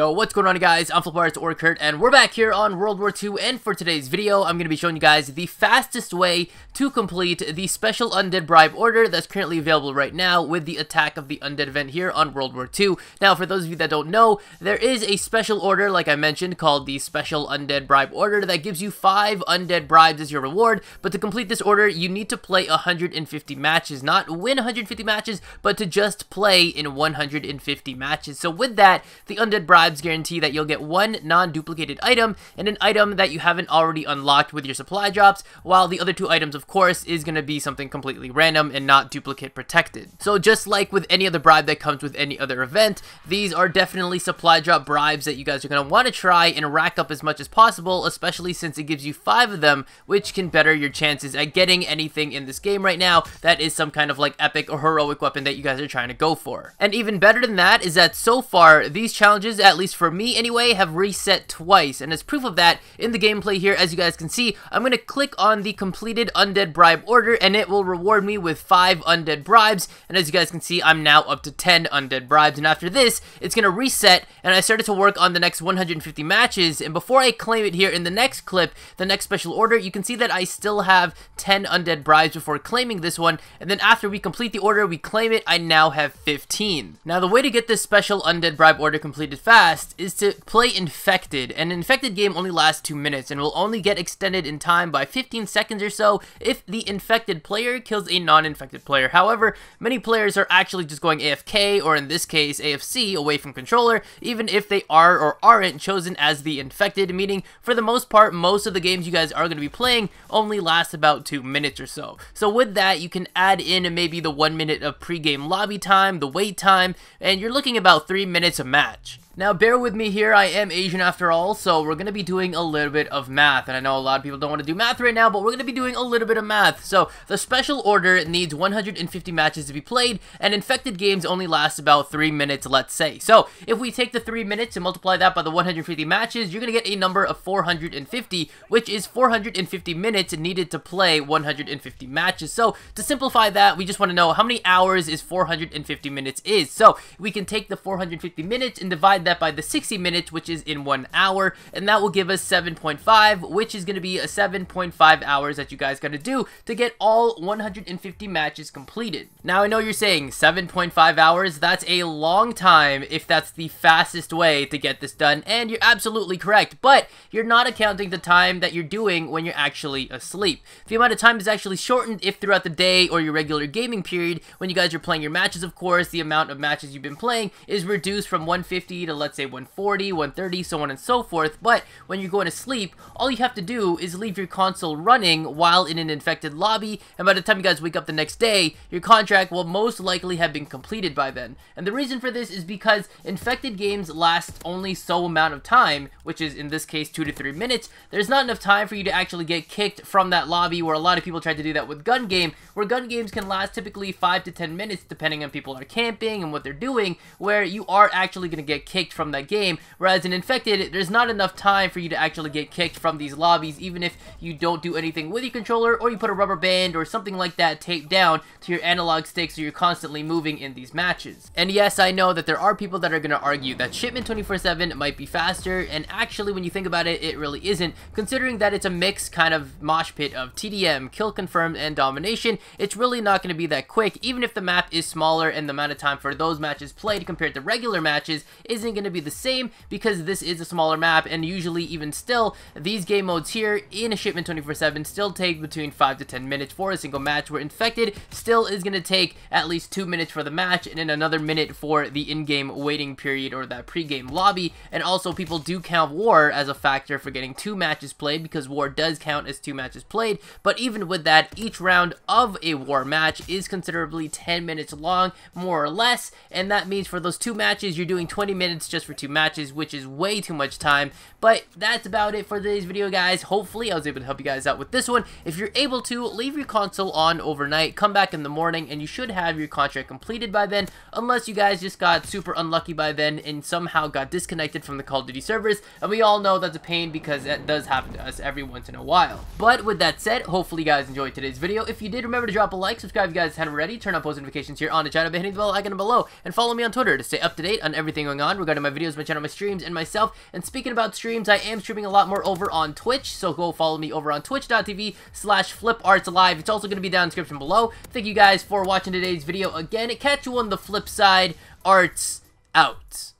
Yo, what's going on, guys? I'm FlipArtz or Kurt, and we're back here on World War II, and for today's video, I'm going to be showing you guys the fastest way to complete the special Undead Bribe order that's currently available right now with the Attack of the Undead event here on World War II. Now, for those of you that don't know, there is a special order, like I mentioned, called the Special Undead Bribe order that gives you 5 Undead Bribes as your reward, but to complete this order, you need to play 150 matches, not win 150 matches, but to just play in 150 matches. So with that, the Undead Bribes guarantee that you'll get one non-duplicated item and an item that you haven't already unlocked with your supply drops, while the other 2 items, of course, is going to be something completely random and not duplicate protected. So just like with any other bribe that comes with any other event, these are definitely supply drop bribes that you guys are going to want to try and rack up as much as possible, especially since it gives you 5 of them, which can better your chances at getting anything in this game right now that is some kind of like epic or heroic weapon that you guys are trying to go for. And even better than that is that so far, these challenges, at least for me anyway, have reset twice, and as proof of that, in the gameplay here, as you guys can see, I'm going to click on the completed Undead Bribe order, and it will reward me with 5 Undead Bribes, and as you guys can see, I'm now up to 10 Undead Bribes, and after this, it's going to reset, and I started to work on the next 150 matches, and before I claim it here in the next clip, the next special order, you can see that I still have 10 Undead Bribes before claiming this one, and then after we complete the order, we claim it, I now have 15. Now, the way to get this special Undead Bribe order completed fast is to play Infected, and an Infected game only lasts 2 minutes and will only get extended in time by 15 seconds or so if the infected player kills a non-infected player. However, many players are actually just going AFK, or in this case AFC, away from controller, even if they are or aren't chosen as the infected, meaning for the most part, most of the games you guys are going to be playing only last about 2 minutes or so. So with that, you can add in maybe the 1 minute of pre-game lobby time, the wait time, and you're looking about 3 minutes a match. Now, bear with me here, I am Asian after all, so we're going to be doing a little bit of math, and I know a lot of people don't want to do math right now, but we're going to be doing a little bit of math. So, the special order needs 150 matches to be played, and infected games only last about 3 minutes, let's say. So, if we take the 3 minutes and multiply that by the 150 matches, you're going to get a number of 450, which is 450 minutes needed to play 150 matches. So, to simplify that, we just want to know how many hours is 450 minutes is. So, we can take the 450 minutes and divide that by the 60 minutes, which is in 1 hour, and that will give us 7.5, which is going to be a 7.5 hours that you guys got to do to get all 150 matches completed. Now, I know you're saying 7.5 hours, that's a long time if that's the fastest way to get this done, and you're absolutely correct, but you're not accounting the time that you're doing when you're actually asleep. The amount of time is actually shortened if throughout the day or your regular gaming period, when you guys are playing your matches, of course, the amount of matches you've been playing is reduced from 150 to, let's say, 140, 130, so on and so forth. But when you're going to sleep, all you have to do is leave your console running while in an infected lobby, and by the time you guys wake up the next day, your contract will most likely have been completed by then. And the reason for this is because infected games last only so amount of time, which is in this case 2 to 3 minutes. There's not enough time for you to actually get kicked from that lobby, where a lot of people try to do that with gun game, where gun games can last typically 5 to 10 minutes depending on people are camping and what they're doing, where you are actually going to get kicked from that game, whereas in infected, there's not enough time for you to actually get kicked from these lobbies, even if you don't do anything with your controller, or you put a rubber band or something like that taped down to your analog stick so you're constantly moving in these matches. And yes, I know that there are people that are going to argue that Shipment 24/7 might be faster, and actually when you think about it, it really isn't, considering that it's a mixed kind of mosh pit of TDM, kill confirmed, and domination. It's really not going to be that quick, even if the map is smaller and the amount of time for those matches played compared to regular matches isn't going to be the same, because this is a smaller map, and usually even still, these game modes here in a Shipment 24/7 still take between 5 to 10 minutes for a single match, where infected still is going to take at least 2 minutes for the match, and then another minute for the in-game waiting period or that pre-game lobby. And also, people do count war as a factor for getting 2 matches played, because war does count as 2 matches played, but even with that, each round of a war match is considerably 10 minutes long, more or less, and that means for those 2 matches, you're doing 20 minutes just for 2 matches, which is way too much time. But that's about it for today's video, guys. Hopefully I was able to help you guys out with this one. If you're able to, leave your console on overnight, come back in the morning, and you should have your contract completed by then, unless you guys just got super unlucky by then and somehow got disconnected from the Call of Duty servers, and we all know that's a pain because that does happen to us every once in a while. But with that said, hopefully you guys enjoyed today's video. If you did, remember to drop a like, subscribe if you guys haven't already, turn on post notifications here on the channel by hitting the bell icon below, and follow me on Twitter to stay up to date on everything going on regarding subscribe to my videos, my channel, my streams, and myself. And speaking about streams, I am streaming a lot more over on Twitch, so go follow me over on twitch.tv/FlipArtz Live. It's also going to be down in the description below. Thank you guys for watching today's video. Again, catch you on the flip side. Arts out.